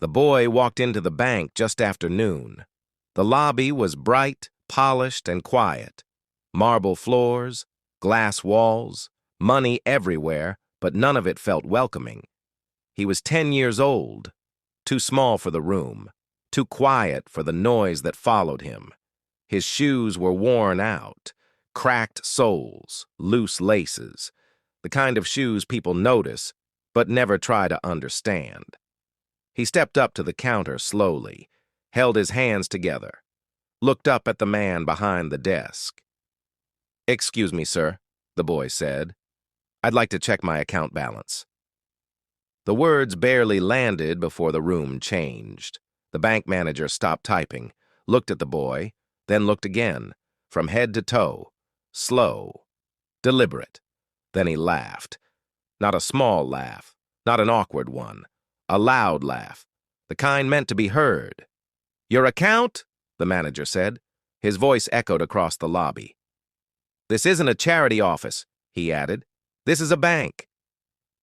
The boy walked into the bank just after noon. The lobby was bright, polished, and quiet. Marble floors, glass walls, money everywhere, but none of it felt welcoming. He was 10 years old, too small for the room, too quiet for the noise that followed him. His shoes were worn out, cracked soles, loose laces, the kind of shoes people notice but never try to understand. He stepped up to the counter slowly, held his hands together, looked up at the man behind the desk. "Excuse me, sir," the boy said. "I'd like to check my account balance." The words barely landed before the room changed. The bank manager stopped typing, looked at the boy, then looked again, from head to toe, slow, deliberate. Then he laughed. Not a small laugh, not an awkward one, a loud laugh, the kind meant to be heard. "Your account?" the manager said. His voice echoed across the lobby. "This isn't a charity office," he added. "This is a bank."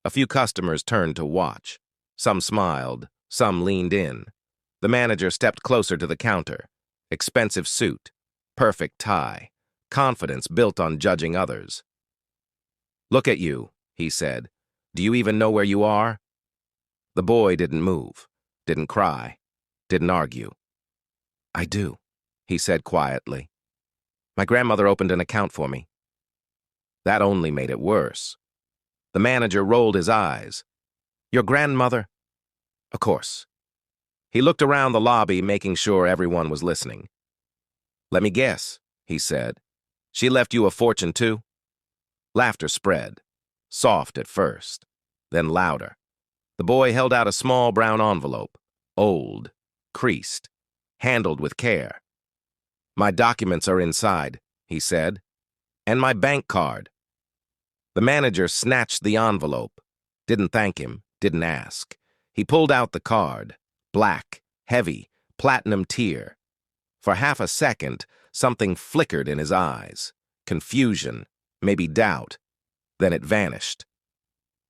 A few customers turned to watch. Some smiled, some leaned in. The manager stepped closer to the counter. Expensive suit, perfect tie, confidence built on judging others. "Look at you," he said. "Do you even know where you are?" The boy didn't move, didn't cry, didn't argue. "I do," he said quietly. "My grandmother opened an account for me." That only made it worse. The manager rolled his eyes. "Your grandmother?" "Of course." He looked around the lobby, making sure everyone was listening. "Let me guess," he said. "She left you a fortune too?" Laughter spread, soft at first, then louder. The boy held out a small brown envelope, old, creased, handled with care. "My documents are inside," he said, "and my bank card." The manager snatched the envelope, didn't thank him, didn't ask. He pulled out the card, black, heavy, platinum tier. For half a second, something flickered in his eyes. Confusion, maybe doubt. Then it vanished.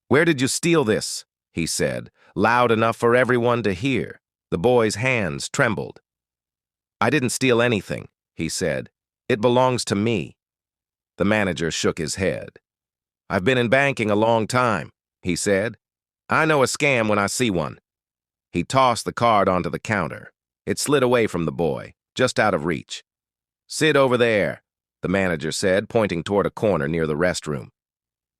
"Where did you steal this?" he said, loud enough for everyone to hear. The boy's hands trembled. "I didn't steal anything," he said. "It belongs to me." The manager shook his head. "I've been in banking a long time," he said. "I know a scam when I see one." He tossed the card onto the counter. It slid away from the boy, just out of reach. "Sit over there," the manager said, pointing toward a corner near the restroom.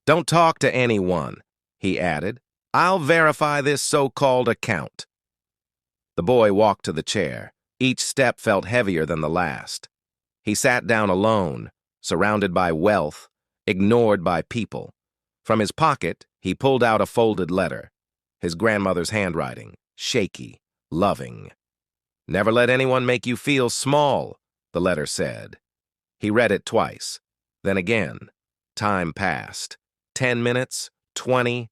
"Don't talk to anyone," he added. "I'll verify this so-called account." The boy walked to the chair. Each step felt heavier than the last. He sat down alone, surrounded by wealth, ignored by people. From his pocket, he pulled out a folded letter. His grandmother's handwriting, shaky, loving. "Never let anyone make you feel small," the letter said. He read it twice, then again. Time passed. 10 minutes, 20.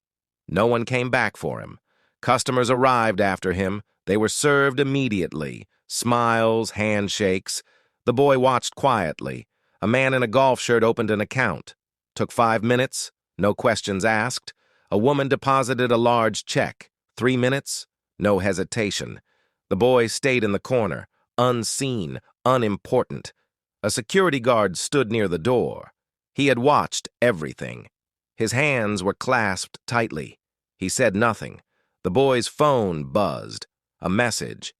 No one came back for him. Customers arrived after him. They were served immediately. Smiles, handshakes. The boy watched quietly. A man in a golf shirt opened an account. Took 5 minutes, no questions asked. A woman deposited a large check. 3 minutes, no hesitation. The boy stayed in the corner, unseen, unimportant. A security guard stood near the door. He had watched everything. His hands were clasped tightly. He said nothing. The boy's phone buzzed. A message.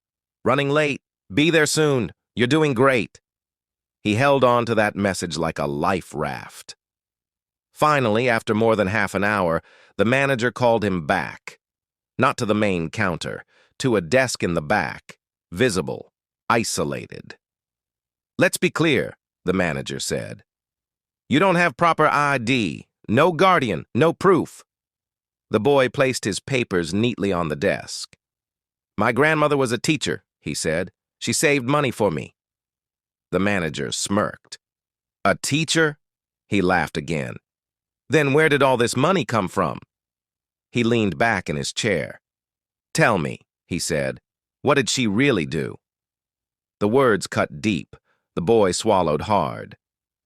"Running late. Be there soon. You're doing great." He held on to that message like a life raft. Finally, after more than half an hour, the manager called him back. Not to the main counter, to a desk in the back, visible, isolated. "Let's be clear," the manager said. "You don't have proper ID, no guardian, no proof." The boy placed his papers neatly on the desk. "My grandmother was a teacher," he said. "She saved money for me." The manager smirked. "A teacher?" He laughed again. "Then where did all this money come from?" He leaned back in his chair. "Tell me," he said, "what did she really do?" The words cut deep. The boy swallowed hard.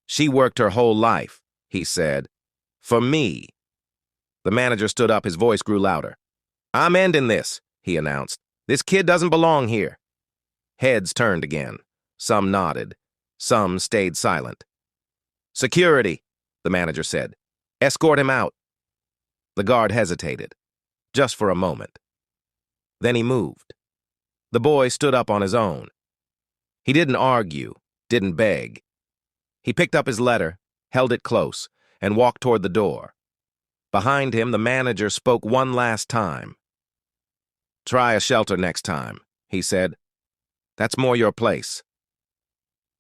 "She worked her whole life," he said. "For me." The manager stood up, his voice grew louder. "I'm ending this," he announced. This kid doesn't belong here. Heads turned again. Some nodded. Some stayed silent. Security, the manager said. Escort him out. The guard hesitated, just for a moment. Then he moved. The boy stood up on his own. He didn't argue, didn't beg. He picked up his letter, held it close, and walked toward the door. Behind him, the manager spoke one last time. Try a shelter next time, he said. That's more your place.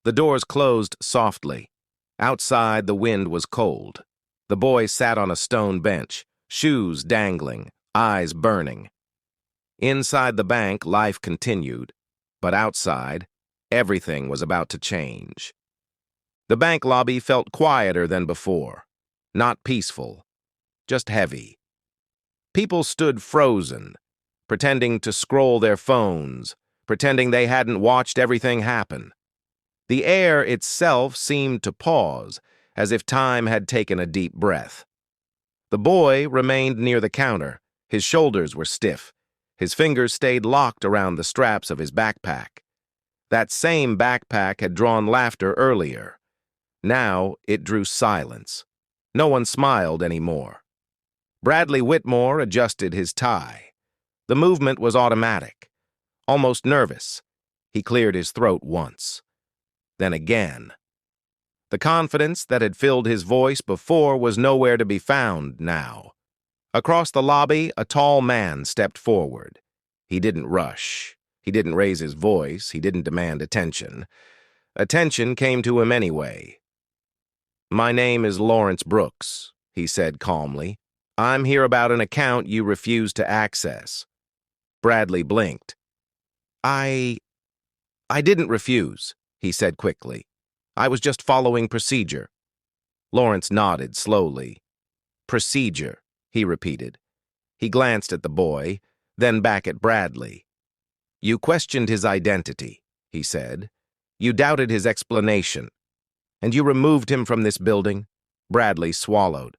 The doors closed softly. Outside, the wind was cold. The boy sat on a stone bench, shoes dangling, eyes burning. Inside the bank, life continued, but outside, everything was about to change. The bank lobby felt quieter than before, not peaceful, just heavy. People stood frozen, pretending to scroll their phones, pretending they hadn't watched everything happen. The air itself seemed to pause, as if time had taken a deep breath. The boy remained near the counter. His shoulders were stiff. His fingers stayed locked around the straps of his backpack. That same backpack had drawn laughter earlier. Now it drew silence. No one smiled anymore. Bradley Whitmore adjusted his tie. The movement was automatic, almost nervous. He cleared his throat once. Then again. The confidence that had filled his voice before was nowhere to be found now. Across the lobby, a tall man stepped forward. He didn't rush. He didn't raise his voice. He didn't demand attention. Attention came to him anyway. My name is Lawrence Brooks, he said calmly. I'm here about an account you refused to access. Bradley blinked. I didn't refuse, he said quickly. I was just following procedure. Lawrence nodded slowly. Procedure, he repeated. He glanced at the boy, then back at Bradley. You questioned his identity, he said. You doubted his explanation. And you removed him from this building? Bradley swallowed.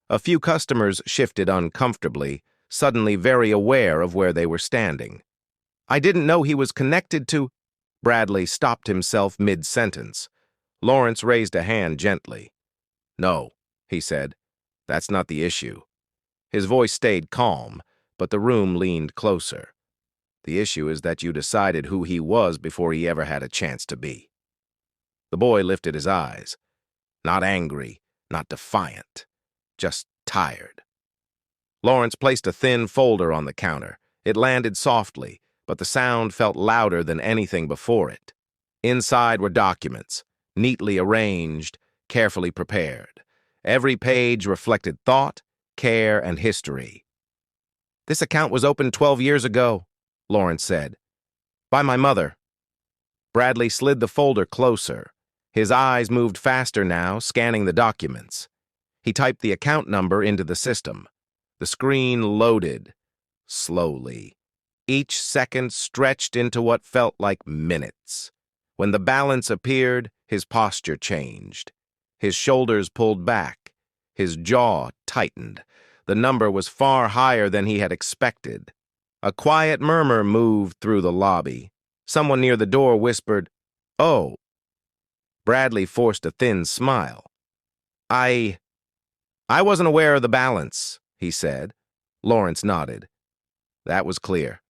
A few customers shifted uncomfortably, suddenly very aware of where they were standing. I didn't know he was connected to... Bradley stopped himself mid-sentence. Lawrence raised a hand gently. No, he said. That's not the issue. His voice stayed calm, but the room leaned closer. The issue is that you decided who he was before he ever had a chance to be. The boy lifted his eyes. Not angry, not defiant, just tired. Lawrence placed a thin folder on the counter. It landed softly, but the sound felt louder than anything before it. Inside were documents, neatly arranged, carefully prepared. Every page reflected thought, care, and history. This account was opened 12 years ago, Lawrence said. By my mother. Bradley slid the folder closer. His eyes moved faster now, scanning the documents. He typed the account number into the system. The screen loaded, slowly. Each second stretched into what felt like minutes. When the balance appeared, his posture changed. His shoulders pulled back. His jaw tightened. The number was far higher than he had expected. A quiet murmur moved through the lobby. Someone near the door whispered, "Oh." Bradley forced a thin smile. I wasn't aware of the balance, he said. Lawrence nodded. That was clear.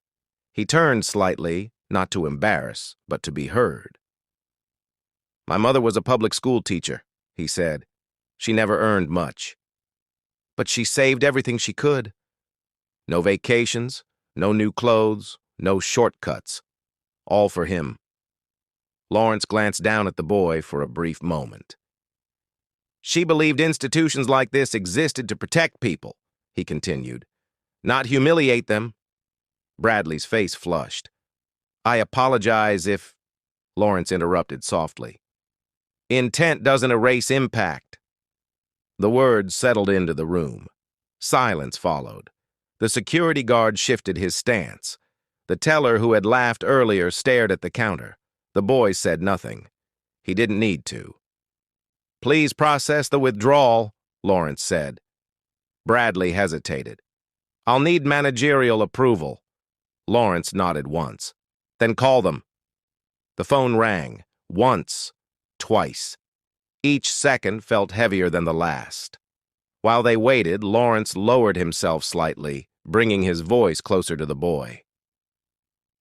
He turned slightly, not to embarrass, but to be heard. My mother was a public school teacher, he said. She never earned much. But she saved everything she could. No vacations, no new clothes, no shortcuts. All for him. Lawrence glanced down at the boy for a brief moment. She believed institutions like this existed to protect people, he continued, not humiliate them. Bradley's face flushed. I apologize if... Lawrence interrupted softly. Intent doesn't erase impact. The words settled into the room. Silence followed. The security guard shifted his stance. The teller who had laughed earlier stared at the counter. The boy said nothing. He didn't need to. Please process the withdrawal, Lawrence said. Bradley hesitated. I'll need managerial approval. Lawrence nodded once. Then call them. The phone rang. Once. Twice. Each second felt heavier than the last. While they waited, Lawrence lowered himself slightly, bringing his voice closer to the boy.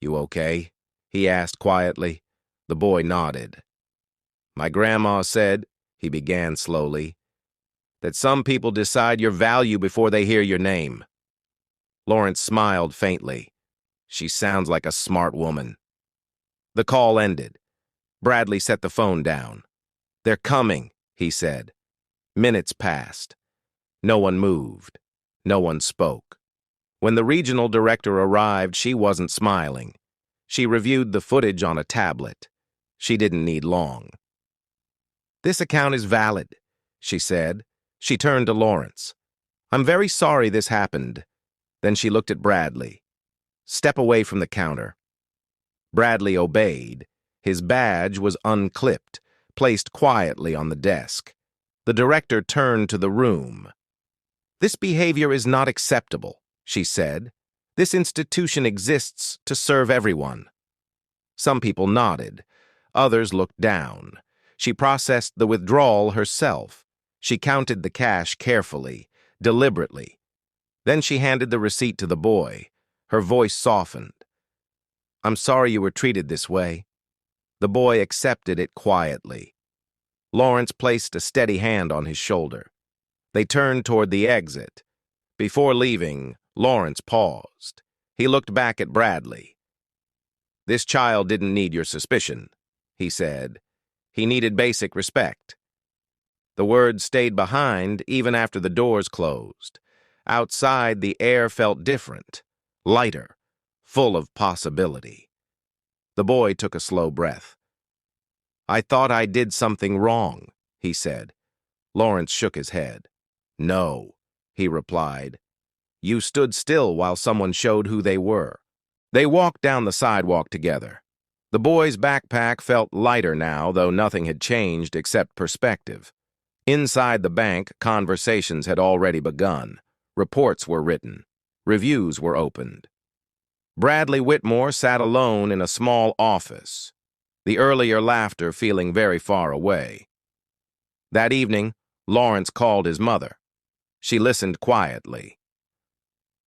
"You okay?" he asked quietly. The boy nodded. "My grandma said," he began slowly, "that some people decide your value before they hear your name." Lawrence smiled faintly. "She sounds like a smart woman." The call ended. Bradley set the phone down. "They're coming," he said. Minutes passed. No one moved. No one spoke. When the regional director arrived, she wasn't smiling. She reviewed the footage on a tablet. She didn't need long. "This account is valid," she said. She turned to Lawrence. "I'm very sorry this happened." Then she looked at Bradley. "Step away from the counter." Bradley obeyed. His badge was unclipped, placed quietly on the desk. The director turned to the room. "This behavior is not acceptable," she said. "This institution exists to serve everyone." Some people nodded. Others looked down. She processed the withdrawal herself. She counted the cash carefully, deliberately. Then she handed the receipt to the boy. Her voice softened. "I'm sorry you were treated this way." The boy accepted it quietly. Lawrence placed a steady hand on his shoulder. They turned toward the exit. Before leaving, Lawrence paused. He looked back at Bradley. "This child didn't need your suspicion," he said. "He needed basic respect." The words stayed behind even after the doors closed. Outside, the air felt different, lighter, full of possibility. The boy took a slow breath. "I thought I did something wrong," he said. Lawrence shook his head. "No," he replied. "You stood still while someone showed who they were." They walked down the sidewalk together. The boy's backpack felt lighter now, though nothing had changed except perspective. Inside the bank, conversations had already begun. Reports were written. Reviews were opened. Bradley Whitmore sat alone in a small office, the earlier laughter feeling very far away. That evening, Lawrence called his mother. She listened quietly.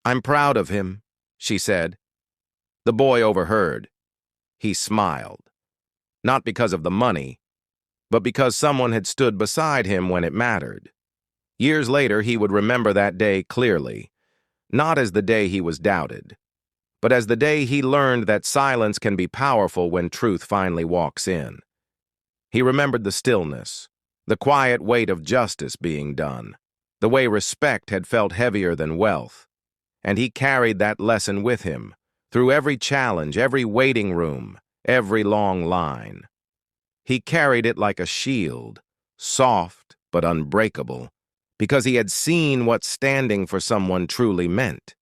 "I'm proud of him," she said. The boy overheard. He smiled. Not because of the money, but because someone had stood beside him when it mattered. Years later, he would remember that day clearly, not as the day he was doubted, but as the day he learned that silence can be powerful when truth finally walks in. He remembered the stillness, the quiet weight of justice being done, the way respect had felt heavier than wealth, and he carried that lesson with him, through every challenge, every waiting room, every long line. He carried it like a shield, soft but unbreakable, because he had seen what standing for someone truly meant.